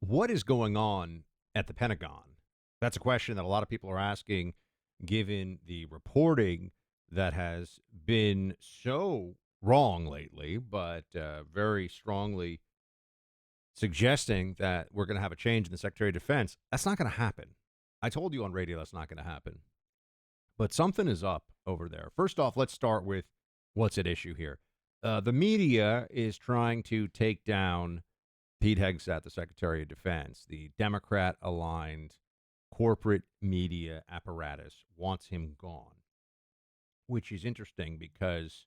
What is going on at the Pentagon? That's a question that a lot of people are asking, given the reporting that has been so wrong lately, but very strongly suggesting that we're going to have a change in the Secretary of Defense. That's not going to happen. I told you on radio that's not going to happen. But something is up over there. First off, let's start with what's at issue here. The media is trying to take down Pete Hegseth, the Secretary of Defense. The Democrat aligned corporate media apparatus wants him gone, which is interesting because,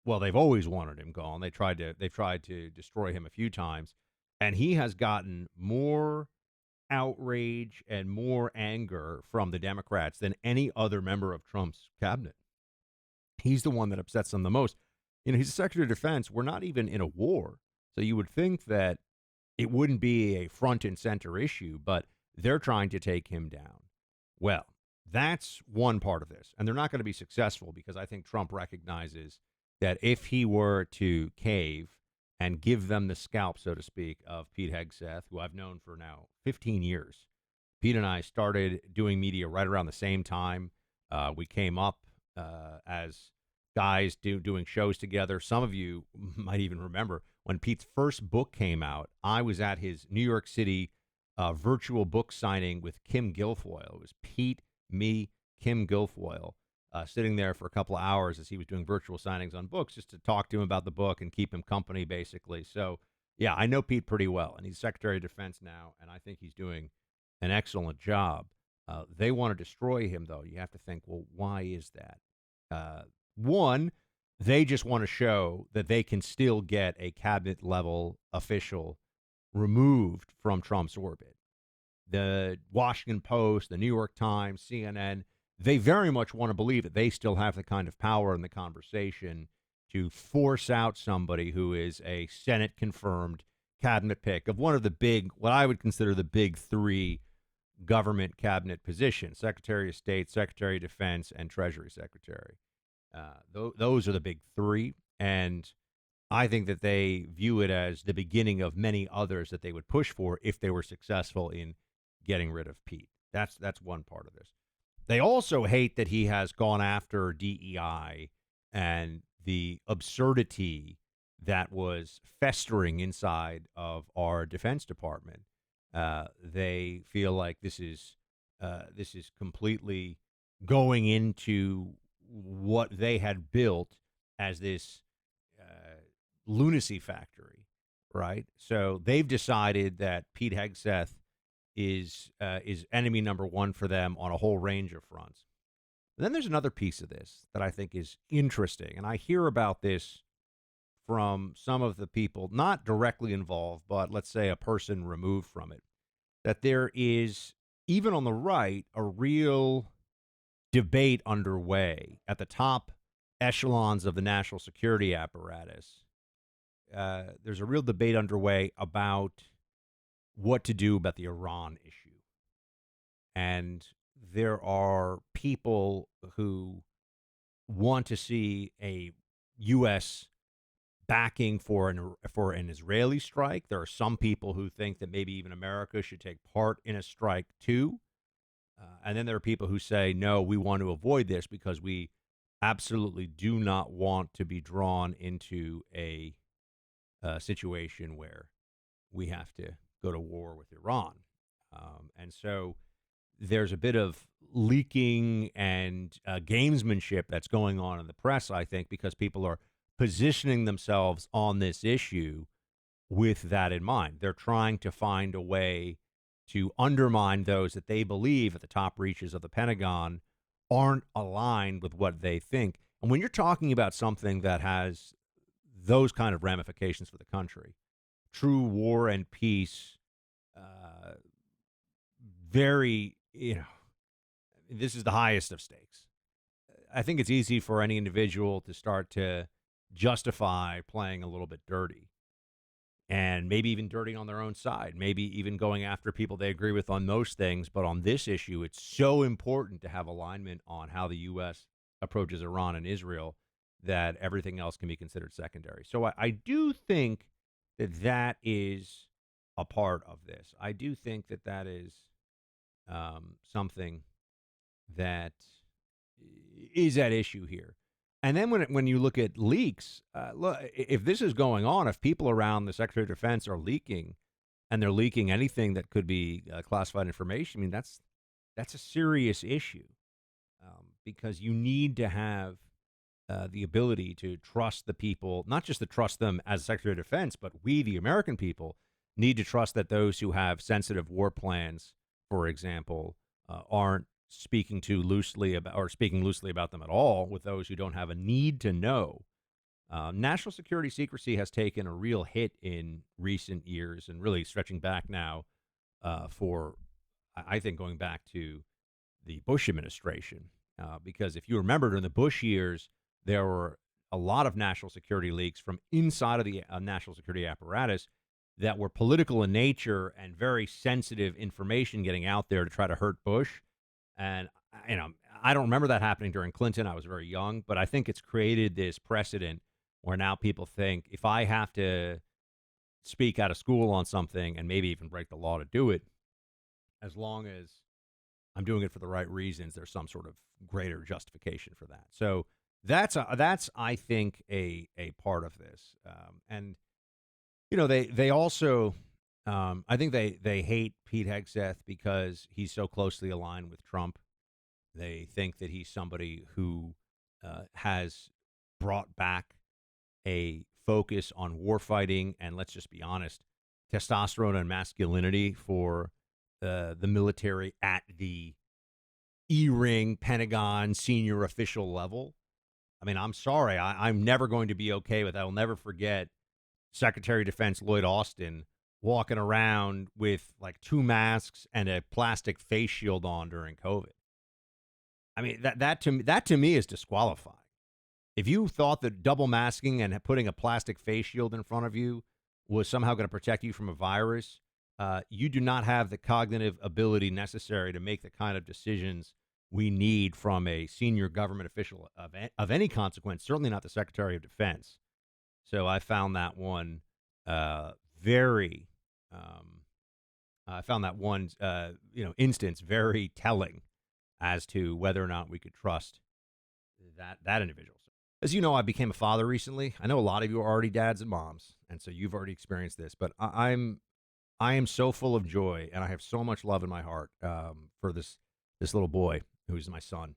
well, they've always wanted him gone. They've tried to destroy him a few times, and he has gotten more outrage and more anger from the Democrats than any other member of Trump's cabinet. He's the one that upsets them the most. He's the Secretary of Defense. We're not even in a war. So you would think that it wouldn't be a front and center issue, but they're trying to take him down. Well, that's one part of this. And they're not going to be successful because I think Trump recognizes that if he were to cave and give them the scalp, so to speak, of Pete Hegseth, who I've known for now 15 years. Pete and I started doing media right around the same time. We came up as guys doing shows together. Some of you might even remember when Pete's first book came out, I was at his New York City virtual book signing with Kim Guilfoyle. It was Pete, me, Kim Guilfoyle, sitting there for a couple of hours as he was doing virtual signings on books just to talk to him about the book and keep him company, basically. So, yeah, I know Pete pretty well, and he's Secretary of Defense now, and I think he's doing an excellent job. They want to destroy him, though. You have to think, well, why is that? One, they just want to show that they can still get a cabinet level official removed from Trump's orbit. The Washington Post, the New York Times, CNN, they very much want to believe that they still have the kind of power in the conversation to force out somebody who is a Senate confirmed cabinet pick of one of the big, what I would consider the big three government cabinet positions: Secretary of State, Secretary of Defense, and Treasury Secretary. Those are the big three. And I think that they view it as the beginning of many others that they would push for if they were successful in getting rid of Pete. That's one part of this. They also hate that he has gone after DEI and the absurdity that was festering inside of our Defense Department. They feel like this is completely going into what they had built as this lunacy factory, right? So they've decided that Pete Hegseth is enemy number one for them on a whole range of fronts. And then there's another piece of this that I think is interesting, and I hear about this from some of the people not directly involved, but let's say a person removed from it, that there is, even on the right, a real debate underway at the top echelons of the national security apparatus. There's a real debate underway about what to do about the Iran issue. And there are people who want to see a U.S. backing for an Israeli strike. There are some people who think that maybe even America should take part in a strike too. And then there are people who say, no, we want to avoid this because we absolutely do not want to be drawn into a situation where we have to go to war with Iran. And so there's a bit of leaking and gamesmanship that's going on in the press, I think, because people are positioning themselves on this issue with that in mind. They're trying to find a way to undermine those that they believe at the top reaches of the Pentagon aren't aligned with what they think. And when you're talking about something that has those kind of ramifications for the country, true war and peace, very, this is the highest of stakes. I think it's easy for any individual to start to justify playing a little bit dirty, and maybe even dirty on their own side, maybe even going after people they agree with on most things. But on this issue, it's so important to have alignment on how the U.S. approaches Iran and Israel that everything else can be considered secondary. So I do think that is a part of this. I do think that that is something that is at issue here. And then when you look at leaks, look, if this is going on, if people around the Secretary of Defense are leaking, and they're leaking anything that could be classified information, I mean that's a serious issue, because you need to have the ability to trust the people, not just to trust them as Secretary of Defense, but we, the American people, need to trust that those who have sensitive war plans, for example, aren't speaking too loosely about or speaking loosely about them at all with those who don't have a need to know. National security secrecy has taken a real hit in recent years and really stretching back now for, I think, going back to the Bush administration. Because if you remember during the Bush years, there were a lot of national security leaks from inside of the national security apparatus that were political in nature and very sensitive information getting out there to try to hurt Bush. And, I don't remember that happening during Clinton. I was very young, but I think it's created this precedent where now people think if I have to speak out of school on something and maybe even break the law to do it, as long as I'm doing it for the right reasons, there's some sort of greater justification for that. So that's I think a part of this. And they also I think they hate Pete Hegseth because he's so closely aligned with Trump. They think that he's somebody who has brought back a focus on war fighting and, let's just be honest, testosterone and masculinity for the military at the E-ring, Pentagon, senior official level. I mean, I'm sorry. I'm never going to be okay with that. I'll never forget Secretary of Defense Lloyd Austin walking around with like 2 masks and a plastic face shield on during COVID. I mean, that to me is disqualifying. If you thought that double masking and putting a plastic face shield in front of you was somehow going to protect you from a virus, you do not have the cognitive ability necessary to make the kind of decisions we need from a senior government official of any consequence, certainly not the Secretary of Defense. So I found that one instance very telling as to whether or not we could trust that individual. As you know, I became a father recently. I know a lot of you are already dads and moms, and so you've already experienced this. But I am so full of joy, and I have so much love in my heart for this little boy who's my son,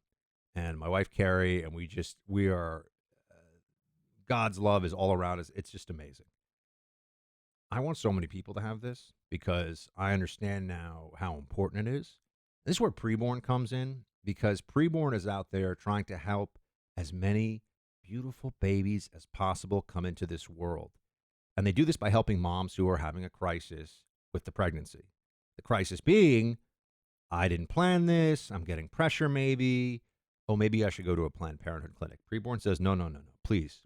and my wife Carrie, and we are God's love is all around us. It's just amazing. I want so many people to have this because I understand now how important it is. This is where Preborn comes in, because Preborn is out there trying to help as many beautiful babies as possible come into this world. And they do this by helping moms who are having a crisis with the pregnancy. The crisis being, I didn't plan this. I'm getting pressure maybe. Oh, maybe I should go to a Planned Parenthood clinic. Preborn says, no. Please.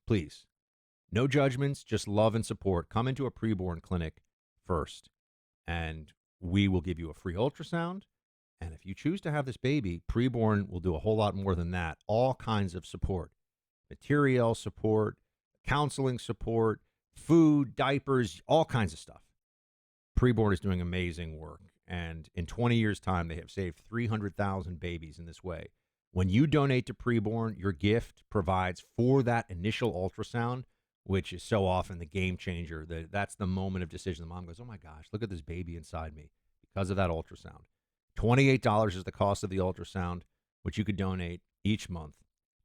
No judgments, just love and support. Come into a Preborn clinic first, and we will give you a free ultrasound. And if you choose to have this baby, Preborn will do a whole lot more than that. All kinds of support. Material support, counseling support, food, diapers, all kinds of stuff. Preborn is doing amazing work. And in 20 years' time, they have saved 300,000 babies in this way. When you donate to Preborn, your gift provides for that initial ultrasound, which is so often the game changer. That's the moment of decision. The mom goes, oh my gosh, look at this baby inside me because of that ultrasound. $28 is the cost of the ultrasound, which you could donate each month.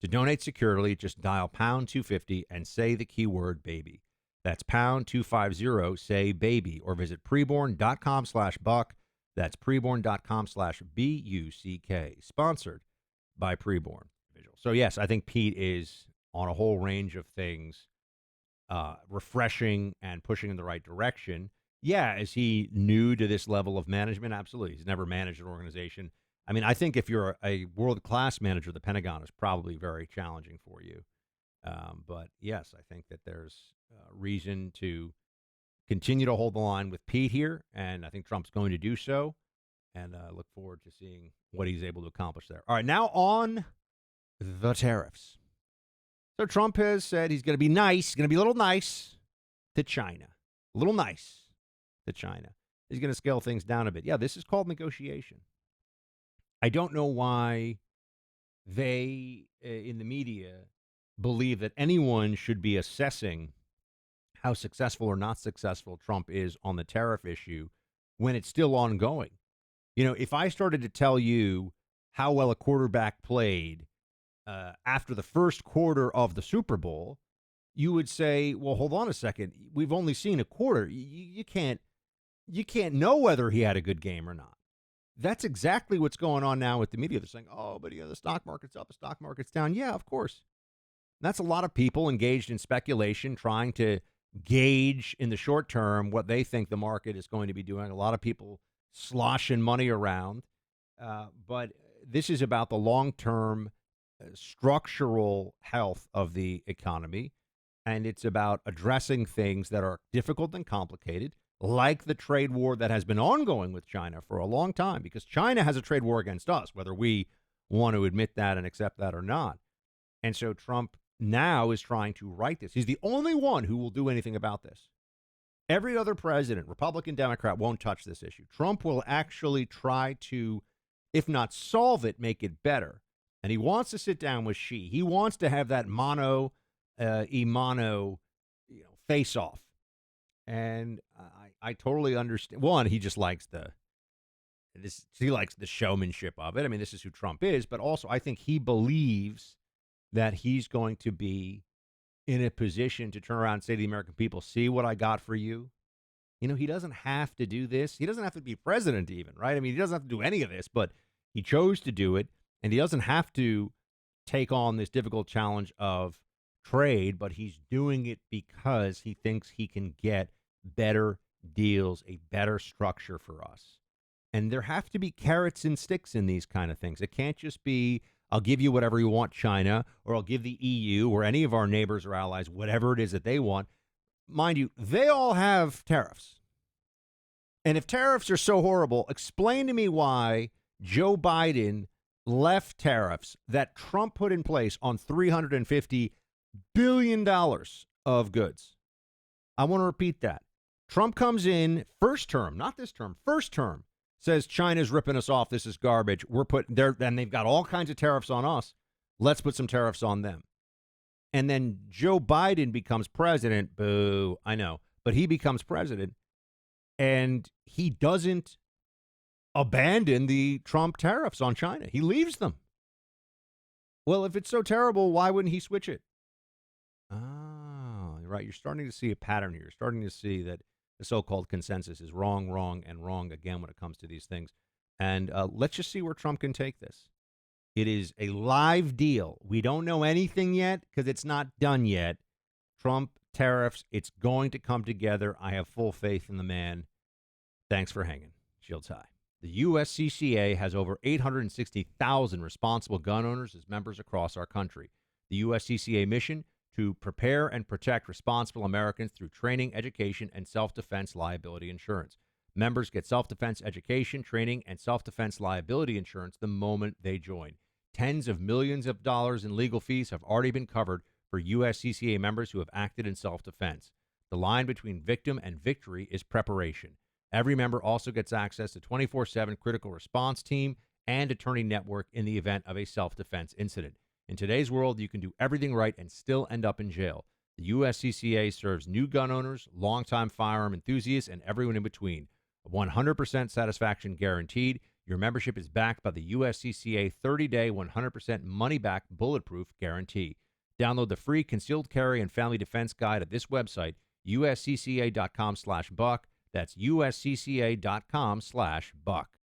To donate securely, just dial pound 250 and say the keyword baby. That's pound 250, say baby, or visit preborn.com/buck. That's preborn.com/BUCK. Sponsored by Preborn. So yes, I think Pete is on a whole range of things, refreshing and pushing in the right direction. Yeah, is he new to this level of management? Absolutely. He's never managed an organization. I mean, I think if you're a world-class manager, the Pentagon is probably very challenging for you. But yes, I think that there's reason to continue to hold the line with Pete here, and I think Trump's going to do so, and I look forward to seeing what he's able to accomplish there. All right, now on the tariffs. So Trump has said he's going to be nice, going to be a little nice to China. A little nice to China. He's going to scale things down a bit. Yeah, this is called negotiation. I don't know why they, in the media, believe that anyone should be assessing how successful or not successful Trump is on the tariff issue when it's still ongoing. You know, if I started to tell you how well a quarterback played after the first quarter of the Super Bowl, you would say, well, hold on a second. We've only seen a quarter. You can't know whether he had a good game or not. That's exactly what's going on now with the media. They're saying, oh, but the stock market's up, the stock market's down. Yeah, of course. That's a lot of people engaged in speculation, trying to gauge in the short term what they think the market is going to be doing. A lot of people sloshing money around. But this is about the long-term structural health of the economy. And it's about addressing things that are difficult and complicated, like the trade war that has been ongoing with China for a long time, because China has a trade war against us, whether we want to admit that and accept that or not. And so Trump now is trying to right this. He's the only one who will do anything about this. Every other president, Republican, Democrat, won't touch this issue. Trump will actually try to, if not solve it, make it better. And he wants to sit down with Xi. He wants to have that mano face off. And I totally understand. One, he just likes he likes the showmanship of it. I mean, this is who Trump is. But also, I think he believes that he's going to be in a position to turn around and say to the American people, see what I got for you. You know, he doesn't have to do this. He doesn't have to be president even, right? I mean, he doesn't have to do any of this, but he chose to do it. And he doesn't have to take on this difficult challenge of trade, but he's doing it because he thinks he can get better deals, a better structure for us. And there have to be carrots and sticks in these kind of things. It can't just be, I'll give you whatever you want, China, or I'll give the EU or any of our neighbors or allies whatever it is that they want. Mind you, they all have tariffs. And if tariffs are so horrible, explain to me why Joe Biden left tariffs that Trump put in place on $350 billion of goods. I want to repeat that. Trump comes in first term, not this term, first term, says China's ripping us off. This is garbage. We're putting there, and they've got all kinds of tariffs on us. Let's put some tariffs on them. And then Joe Biden becomes president. Boo, I know. But he becomes president, and he doesn't abandon the Trump tariffs on China. He leaves them. Well, if it's so terrible, why wouldn't he switch it? Oh, right. You're starting to see a pattern here. You're starting to see that the so-called consensus is wrong, wrong, and wrong again when it comes to these things. And let's just see where Trump can take this. It is a live deal. We don't know anything yet because it's not done yet. Trump tariffs, it's going to come together. I have full faith in the man. Thanks for hanging. Shields high. The USCCA has over 860,000 responsible gun owners as members across our country. The USCCA mission to prepare and protect responsible Americans through training, education, and self-defense liability insurance. Members get self-defense education, training, and self-defense liability insurance the moment they join. Tens of millions of dollars in legal fees have already been covered for USCCA members who have acted in self-defense. The line between victim and victory is preparation. Every member also gets access to 24/7 critical response team and attorney network in the event of a self-defense incident. In today's world, you can do everything right and still end up in jail. The USCCA serves new gun owners, longtime firearm enthusiasts, and everyone in between. 100% satisfaction guaranteed. Your membership is backed by the USCCA 30-day, 100% money-back bulletproof guarantee. Download the free concealed carry and family defense guide at this website, uscca.com/buck. That's uscca.com/buck.